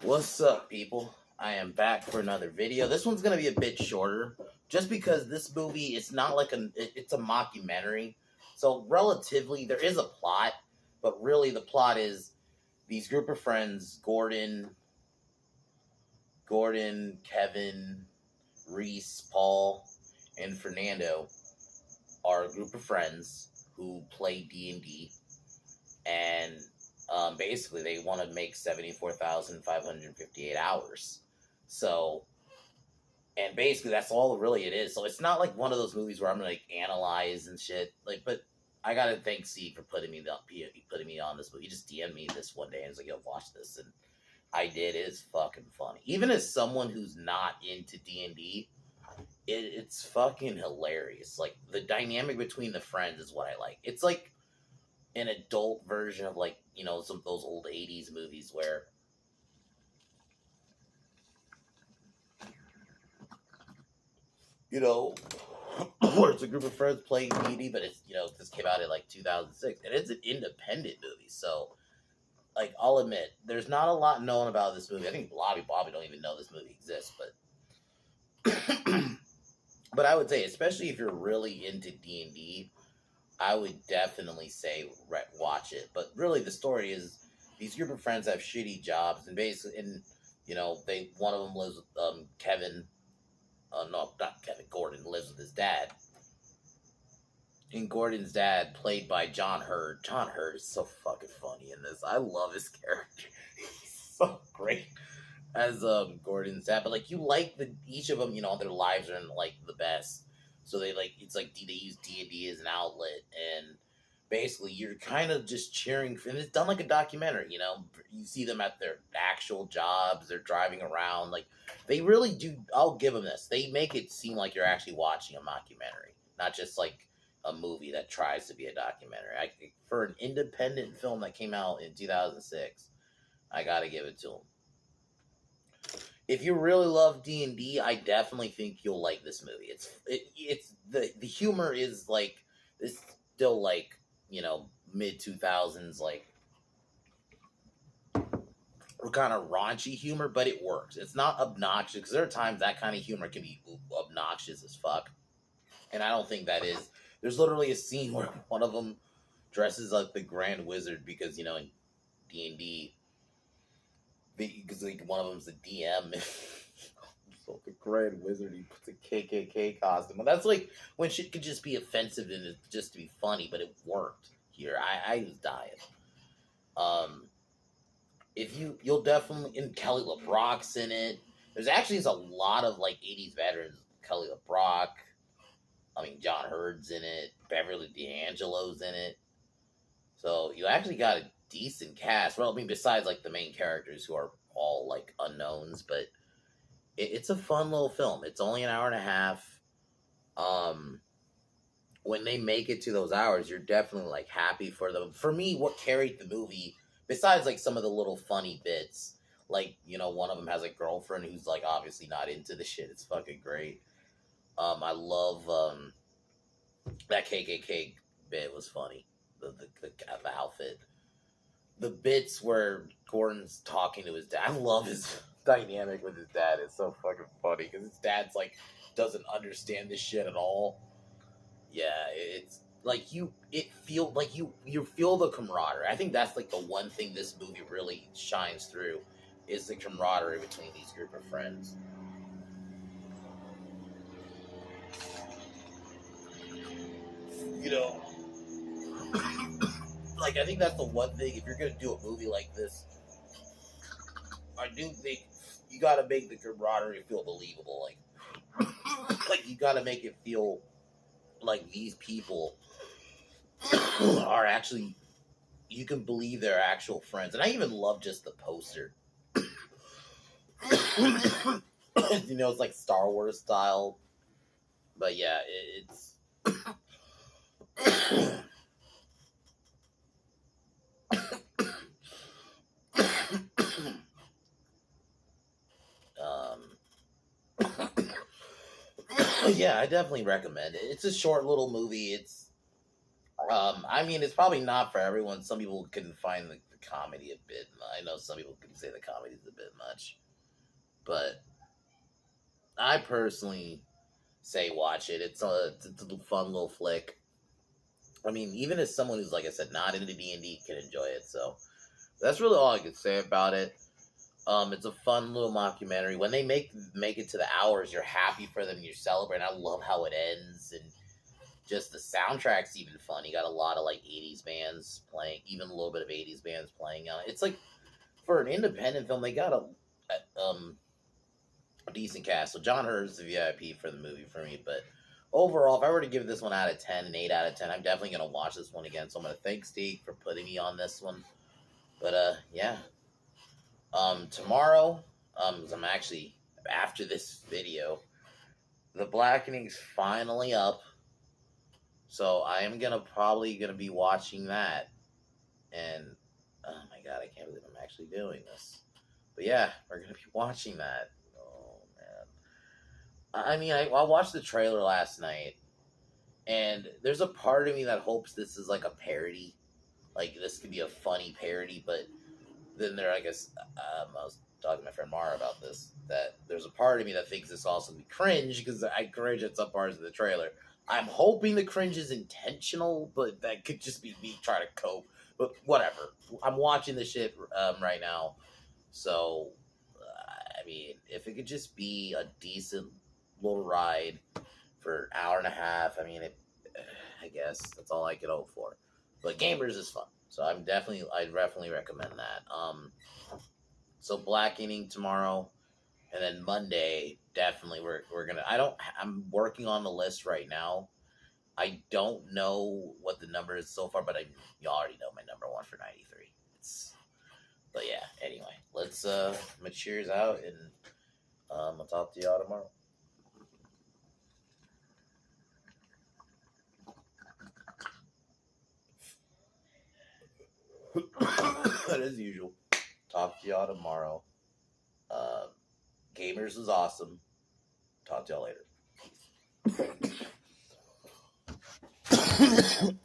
What's up, people? I am back for another video. This one's gonna be a bit shorter, just because this movie it's not like it's a mockumentary, so relatively there is a plot, but really the plot is these group of friends: Gordon, Kevin, Reese, Paul, and Fernando are a group of friends who play D&D, and basically they want to make 74,558 hours. So, and basically that's all really it is. So it's not like one of those movies where I'm gonna like analyze and shit. Like, but I gotta thank C for putting me on this movie. He just DM'd me this one day and was like, "Yo, watch this," and I did. It is fucking funny. Even as someone who's not into D&D, it's fucking hilarious. Like the dynamic between the friends is what I like. It's like an adult version of like, you know, some of those old 80s movies where you know where it's a group of friends playing D&D, but it's, you know, this came out in like 2006 and it's an independent movie. So like I'll admit there's not a lot known about this movie. I think Bobby don't even know this movie exists, but but I would say, especially if you're really into D&D, I would definitely say watch it. But really, the story is these group of friends have shitty jobs, and basically, and you know, one of them lives with Kevin. No, not Kevin. Gordon lives with his dad, and Gordon's dad, played by John Hurt. John Hurt is so fucking funny in this. I love his character. He's so great as Gordon's dad. But like, you like each of them. You know, their lives are in like the best. So they like, it's like they use D&D as an outlet, and basically you're kind of just cheering for, and it's done like a documentary, you know. You see them at their actual jobs, they're driving around, like they really do. I'll give them this, they make it seem like you're actually watching a mockumentary, not just like a movie that tries to be a documentary. For an independent film that came out in 2006, I gotta give it to them. If you really love D&D, I definitely think you'll like this movie. It's the humor is like, it's still like, you know, mid 2000s, like kind of raunchy humor, but it works. It's not obnoxious, because there are times that kind of humor can be obnoxious as fuck, and I don't think that is. There's literally a scene where one of them dresses like the Grand Wizard because, you know, in D&D, because like one of them's the DM. So the Grand Wizard, he puts a KKK costume, and that's like when shit could just be offensive and it's just to be funny, but it worked here. I was dying. If you'll definitely, and Kelly LeBrock's in it. There's actually a lot of like 80s veterans. Kelly LeBrock, I mean John Hurd's in it. Beverly D'Angelo's in it. So you actually got a decent cast. Well, I mean, besides like the main characters who are all like unknowns, but it's a fun little film. It's only an hour and a half. When they make it to those hours, you're definitely like happy for them. For me, what carried the movie, besides like some of the little funny bits, like, you know, one of them has a girlfriend who's like obviously not into the shit. It's fucking great. I love that KKK bit was funny. The outfit, the bits where Gordon's talking to his dad. I love his dynamic with his dad. It's so fucking funny because his dad's like doesn't understand this shit at all. Yeah, it's like you feel the camaraderie. I think that's like the one thing this movie really shines through, is the camaraderie between these group of friends. You know, like I think that's the one thing, if you're gonna do a movie like this, I do think you gotta make the camaraderie feel believable. Like you gotta make it feel like these people are actually, you can believe they're actual friends. And I even love just the poster. You know, it's like Star Wars style. But yeah, it's yeah, I definitely recommend it. It's a short little movie. It's I mean, it's probably not for everyone. Some people can find the the comedy a bit. I know some people can say the comedy is a bit much, but I personally say watch it. It's a fun little flick. I mean, even as someone who's, like I said, not into D&D can enjoy it. So that's really all I can say about it. It's a fun little mockumentary. When they make it to the hours, you're happy for them. You're celebrating. I love how it ends, and just the soundtrack's even fun. You got a lot of like '80s bands playing, even a little bit of '80s bands playing on it. It's like for an independent film, they got a decent cast. So John Hurt's the VIP for the movie for me, but overall, if I were to give this one out of 10, an 8 out of 10, I'm definitely gonna watch this one again. So I'm gonna thank Steve for putting me on this one. But yeah. Tomorrow, I'm actually after this video, The Blackening's finally up, so I am probably gonna be watching that. And oh my god, I can't believe I'm actually doing this. But yeah, we're gonna be watching that. Oh man, I mean, I watched the trailer last night, and there's a part of me that hopes this is like a parody, like this could be a funny parody, but then I guess, I was talking to my friend Mara about this, that there's a part of me that thinks this also be cringe, because I cringe at some parts of the trailer. I'm hoping the cringe is intentional, but that could just be me trying to cope. But whatever. I'm watching this shit right now. So, I mean, if it could just be a decent little ride for an hour and a half, I mean, I guess that's all I could hope for. But Gamers is fun. So I definitely recommend that. So Blackening tomorrow, and then Monday, definitely we're gonna. I'm working on the list right now. I don't know what the number is so far, but you already know my number one for 93. But yeah. Anyway, let's cheers out, and I'll talk to y'all tomorrow. As usual, talk to y'all tomorrow. Gamers is awesome. Talk to y'all later.